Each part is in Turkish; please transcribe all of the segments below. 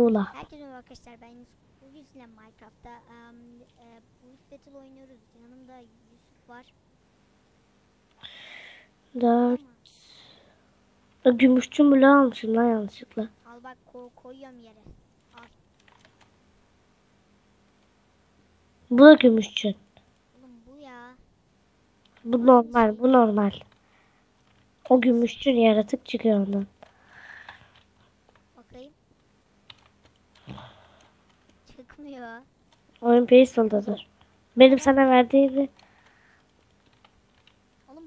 Tuğla. Herkese merhaba arkadaşlar, ben Yusuf. Bugün sizinle Minecraft'ta Bullet Battle oynuyoruz. Yanımda Yusuf var. 4. Ama Gümüşçü mülü almışım lan yanlışlıkla. al bak, koyuyorum yere. Al. Bu da gümüşçü. Oğlum bu ya. Bu Aynı normal. şey. Bu normal. O gümüşçü yaratık çıkıyor ondan. Bakayım. Çıkmıyor. Oyun Paysal'dadır. Benim Neden? sana verdiğimi. Oğlum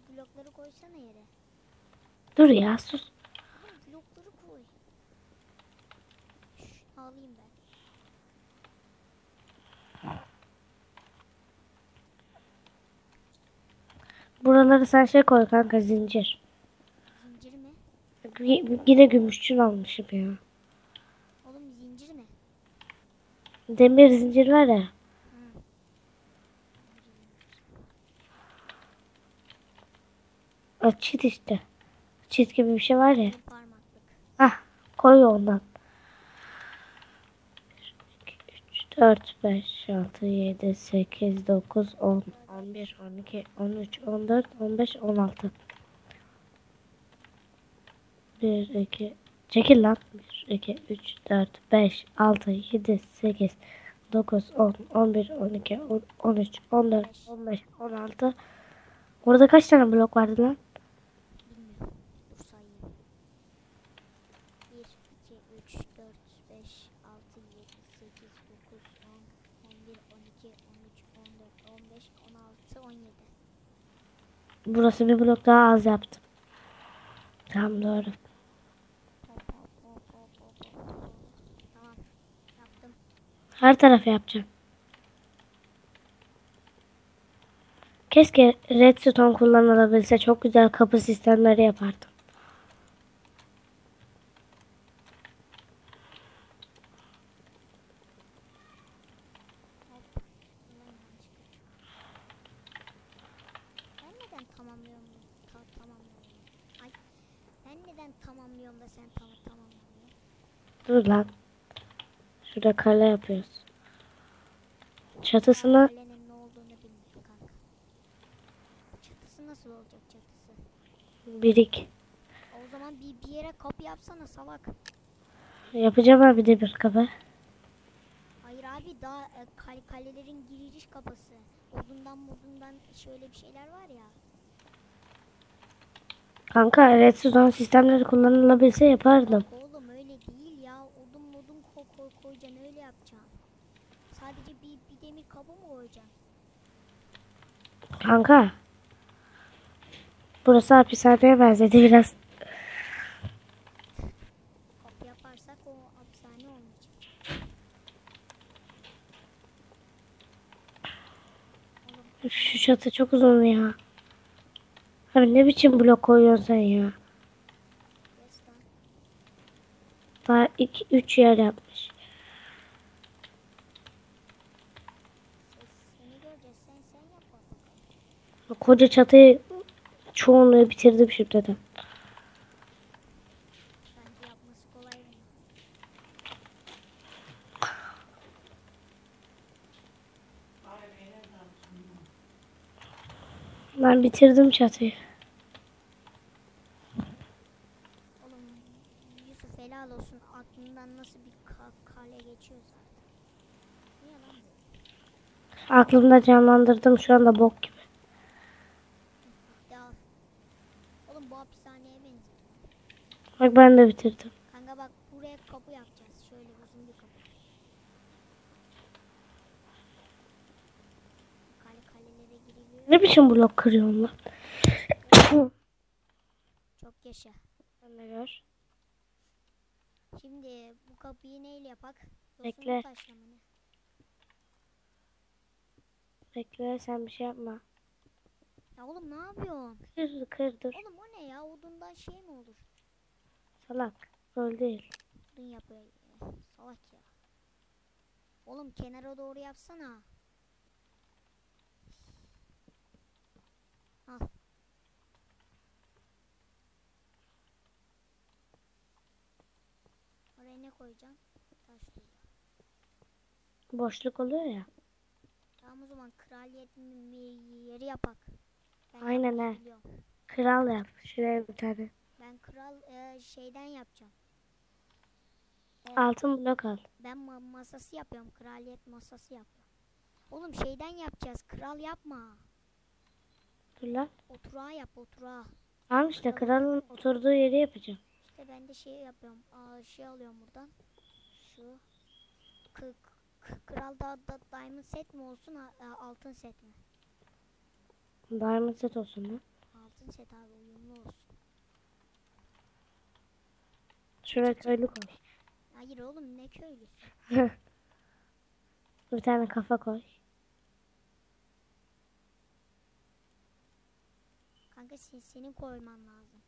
bu blokları koysana yere. Dur ya sus. Oğlum blokları koy. Alayım ben. Buraları sen şey koy kanka, zincir. Zincir mi? Yine gümüşçün almışım ya. Oğlum zincir mi? Demir zincir var ya. Hı. Çit işte. Çit gibi bir şey var ya. Benim parmaklık. Hah, koy ondan. 3, 4, 5, 6, 7, 8, 9, 10, 11, 12, 13, 14, 15, 16. 1, 2, çekil lan. 1, 2, 3, 4, 5, 6, 7, 8, 9, 10, 11, 12, 13, 14, 15. 15, 16. Orada kaç tane blok vardı lan? Bilmiyorum. Dur sayayım. 1, 2, 3, 4, 5, 6, 7, 8, 9, 10, 11, 12, 13, 14, 15, 16, 17. Burası bir blok daha az yaptım. Tamam, doğru. Hop hop hop hop hop hop. Tamam. Yaptım. Her tarafı yapacağım. Keşke redstone kullanılabilse, çok güzel kapı sistemleri yapardım. Hop. Bundan yanlışlıkla çıktı. Ben neden tamamlıyorum? Tamamlıyorum. Ay. Ben neden tamamlıyorum da sen tamamlamıyorsun? Dur lan. Şurada kale yapıyoruz. Daha Çatısını kalenin ne olduğunu bilmiyorum kanka. Çatısı nasıl olacak çatısı? birik. O zaman bir yere kapı yapsana salak. Yapacağım abi de bir kapı. Hayır abi, daha kalelerin giriş kapısı. Odundan şöyle bir şeyler var ya. Kanka redstone sistemleri kullanılabilse yapardım. Bak oğlum, öyle değil ya. Odun koyacaksın, öyle yapacaksın. Sadece bir demir kapı mı koyacaksın? Kanka burası hapishaneye benzedi biraz. Kapı yaparsak o hapishane olmayacak. Oğlum Şu çatı çok uzun ya. Abi ne biçim blok koyuyorsun sen ya? yes lan. Daha 2-3 yer yapmış. Seni göreceğiz, sen yap bakalım. Koca çatıyı çoğunluğu bitirdim şimdiden. Sanki yapması kolay mı? Ben bitirdim çatıyı. Oğlum Yusuf, helal olsun, aklından nasıl bir kale geçiyor zaten. Niye lan bu? Aklımda canlandırdım, şu anda bok gibi. Bitti al. Oğlum bu hapishaneye benziyor. Bak ben de bitirdim. Kanka bak, buraya kapı yapacağız. Şöyle uzun bir kapı. Kalelere giriliyor. Ne biçim blok kırıyorsun lan? Çok yaşa. Sen de gör. Şimdi bu kapıyı neyle yapak? Yosunlu Bekle. taşla mı ne? Bekle, sen bir şey yapma. Ya oğlum ne yapıyorsun? Kır dur. Oğlum o ne ya? Odundan şey mi olur? Salak. Öyle değil. Odun yapıyor. Salak ya. Oğlum kenara doğru yapsana. Al. Oraya ne ne koyacaksın? Taş tuğla. Boşluk oluyor ya. Tamam o zaman kraliyet yeri yapak. Ben Aynen yapmayı he. biliyorum. Kral yap. Şuraya bir tane. Ben kral şeyden yapacağım. Altın blok al. Ben masası yapıyorum. Kraliyet masası yapıyorum. Oğlum şeyden yapacağız. Kral yapma. Dur lan. Oturağı yap oturağı. Tamam işte kralın oturduğu yeri yapacağım. İşte ben de şey yapıyorum. Şey alıyorum buradan. Şu. Kralda diamond set mi olsun altın set mi? Diamond set olsun lan. Altın set abi uyumlu olsun. Şuraya köylü koy. Hayır oğlum ne köylüsü? Bir tane kafa koy. Kanka senin koyman lazım.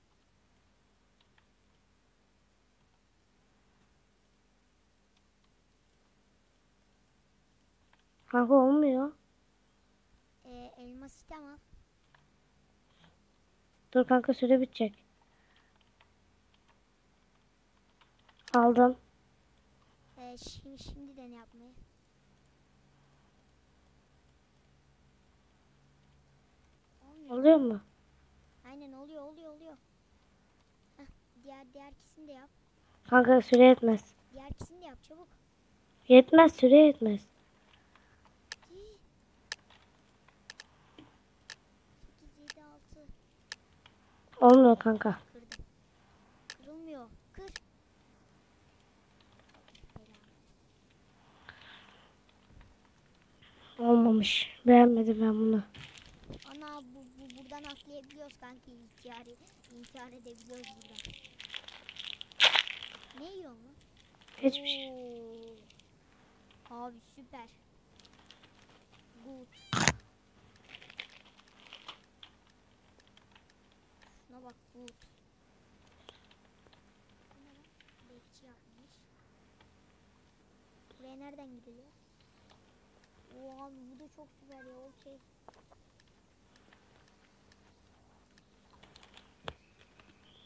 Kanka olmuyor. Elmas sistem al. Dur kanka süre bitecek. Aldım. Şimdiden yapmayı. Oluyor mu? Aynen oluyor. Heh, diğer ikisini de yap. Kanka süre yetmez. Diğer ikisini de yap çabuk. Yetmez süre yetmez. 8, 7, 6. Olmuyor kanka. Kırdım. Kırılmıyor. Kır. Olmamış. Beğenmedim ben bunu. Ana buradan atlayabiliyoruz kanki. İntihar edebiliyoruz buradan. Ne yiyorsun lan? Hiçbir şey. Abi süper. Good. Şuna bak good. Bu ne lan? Bekçi yapmış. Buraya nereden gidiliyor? Oo abi bu da çok süper ya. Okey.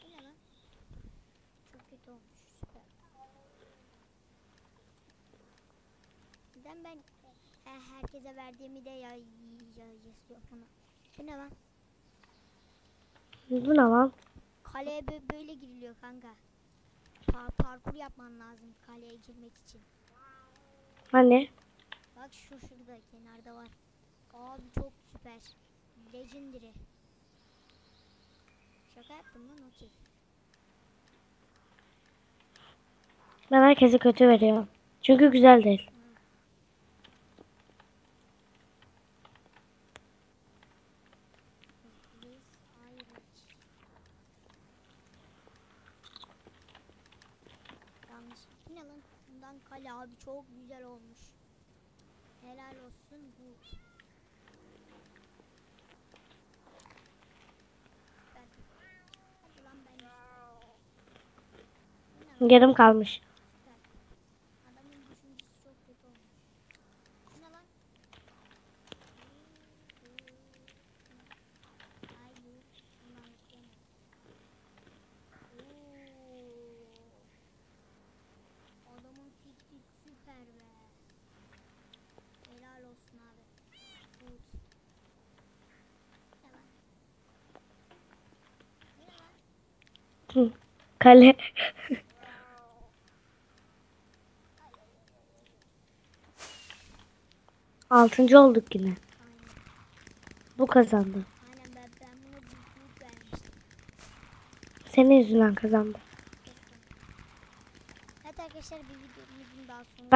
Bu ne lan? Çok kötü olmuş. Süper. Neden ben herkese verdiğimi de yazıyor buna. Bu ne lan? Bu ne lan? Kaleye böyle giriliyor kanka. Parkur yapman lazım kaleye girmek için. Hani? Bak şurada kenarda var. Abi çok süper. Legendary. Şaka yaptım lan okey. Ben herkese kötü veriyorum. Çünkü güzel değil. Yanlış. Bu ne lan? Bundan kale abi çok güzel olmuş. Helal olsun bu. Süper. Hadi lan ben de süper. Yarım kalmış. Süper. Adamın düşüncesi çok kötü olmuş. Bu ne lan? Hayır. Bundan okuyamam. Adamın fikri süper be. Helal olsun abi. Good. Ne lan? Ne lan? Hı. Kale. Altıncı olduk yine. Aynen. Bu kazandı. Aynen ben buna büyük vermiştim. Senin yüzünden kazandı. Evet arkadaşlar bir videomuzun daha sonuna